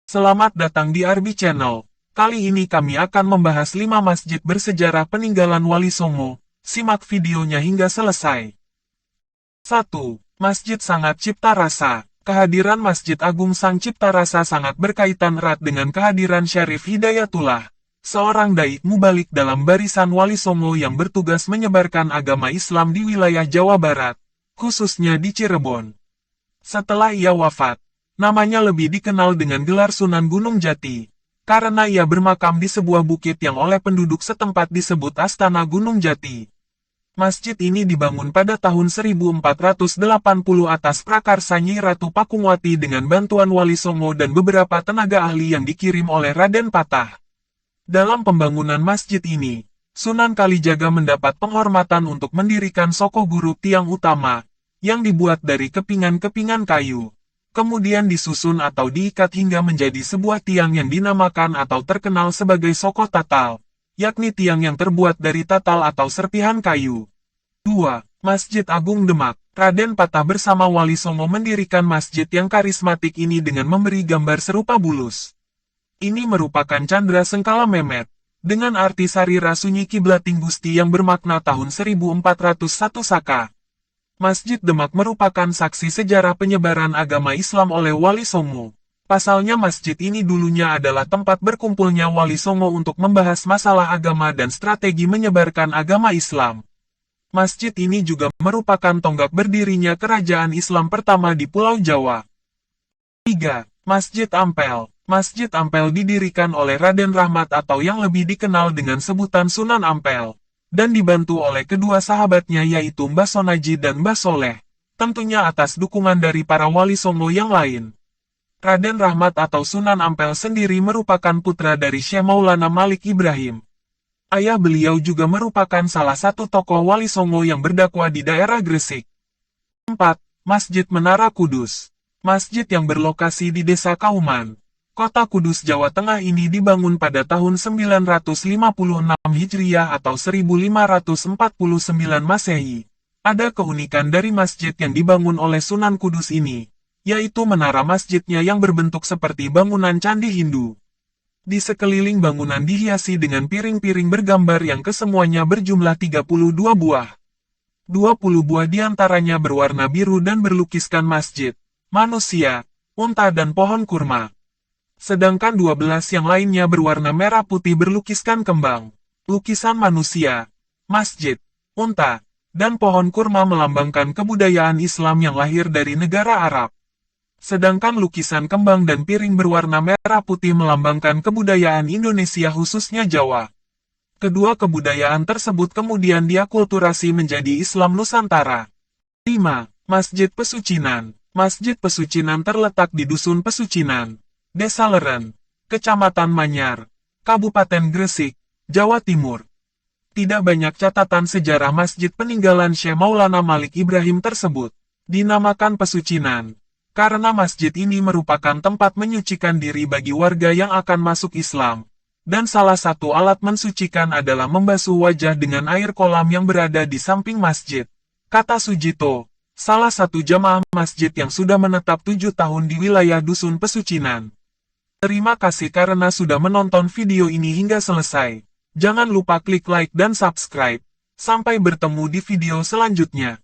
Selamat datang di Arbi Channel. Kali ini kami akan membahas 5 masjid bersejarah peninggalan Wali Songo. Simak videonya hingga selesai. 1. Masjid Sangat Cipta Rasa. Kehadiran Masjid Agung Sang Cipta Rasa sangat berkaitan erat dengan kehadiran Syarif Hidayatullah, seorang dai mubalik dalam barisan Wali Songo yang bertugas menyebarkan agama Islam di wilayah Jawa Barat, khususnya di Cirebon. Setelah ia wafat, namanya lebih dikenal dengan gelar Sunan Gunung Jati, karena ia bermakam di sebuah bukit yang oleh penduduk setempat disebut Astana Gunung Jati. Masjid ini dibangun pada tahun 1480 atas prakarsa Nyi Ratu Pakungwati dengan bantuan Wali Songo dan beberapa tenaga ahli yang dikirim oleh Raden Patah. Dalam pembangunan masjid ini, Sunan Kalijaga mendapat penghormatan untuk mendirikan Soko Guru Tiang Utama, yang dibuat dari kepingan-kepingan kayu. Kemudian disusun atau diikat hingga menjadi sebuah tiang yang dinamakan atau terkenal sebagai Soko Tatal, yakni tiang yang terbuat dari tatal atau serpihan kayu. 2. Masjid Agung Demak. Raden Patah bersama Wali Songo mendirikan masjid yang karismatik ini dengan memberi gambar serupa bulus. Ini merupakan Candra Sengkala Memet, dengan arti Sarira Sunyi Kiblating Gusti yang bermakna tahun 1401 Saka. Masjid Demak merupakan saksi sejarah penyebaran agama Islam oleh Wali Songo. Pasalnya masjid ini dulunya adalah tempat berkumpulnya Wali Songo untuk membahas masalah agama dan strategi menyebarkan agama Islam. Masjid ini juga merupakan tonggak berdirinya kerajaan Islam pertama di Pulau Jawa. 3. Masjid Ampel. Masjid Ampel didirikan oleh Raden Rahmat atau yang lebih dikenal dengan sebutan Sunan Ampel, dan dibantu oleh kedua sahabatnya yaitu Mbah Sonaji dan Mbah Soleh, tentunya atas dukungan dari para Wali Songo yang lain. Raden Rahmat atau Sunan Ampel sendiri merupakan putra dari Syekh Maulana Malik Ibrahim. Ayah beliau juga merupakan salah satu tokoh Wali Songo yang berdakwah di daerah Gresik. 4. Masjid Menara Kudus. Masjid yang berlokasi di Desa Kauman, Kota Kudus, Jawa Tengah ini dibangun pada tahun 956 Hijriah atau 1549 Masehi. Ada keunikan dari masjid yang dibangun oleh Sunan Kudus ini, yaitu menara masjidnya yang berbentuk seperti bangunan candi Hindu. Di sekeliling bangunan dihiasi dengan piring-piring bergambar yang kesemuanya berjumlah 32 buah. 20 buah diantaranya berwarna biru dan berlukiskan masjid, manusia, unta dan pohon kurma. Sedangkan 12 yang lainnya berwarna merah putih berlukiskan kembang, lukisan manusia, masjid, unta, dan pohon kurma melambangkan kebudayaan Islam yang lahir dari negara Arab. Sedangkan lukisan kembang dan piring berwarna merah putih melambangkan kebudayaan Indonesia khususnya Jawa. Kedua kebudayaan tersebut kemudian diakulturasi menjadi Islam Nusantara. 5. Masjid Pesucinan. Masjid Pesucinan terletak di Dusun Pesucinan, Desa Leren, Kecamatan Manyar, Kabupaten Gresik, Jawa Timur. Tidak banyak catatan sejarah masjid peninggalan Syekh Maulana Malik Ibrahim tersebut dinamakan Pesucinan, karena masjid ini merupakan tempat menyucikan diri bagi warga yang akan masuk Islam, dan salah satu alat mensucikan adalah membasuh wajah dengan air kolam yang berada di samping masjid, kata Sujito, salah satu jamaah masjid yang sudah menetap 7 tahun di wilayah Dusun Pesucinan. Terima kasih karena sudah menonton video ini hingga selesai. Jangan lupa klik like dan subscribe. Sampai bertemu di video selanjutnya.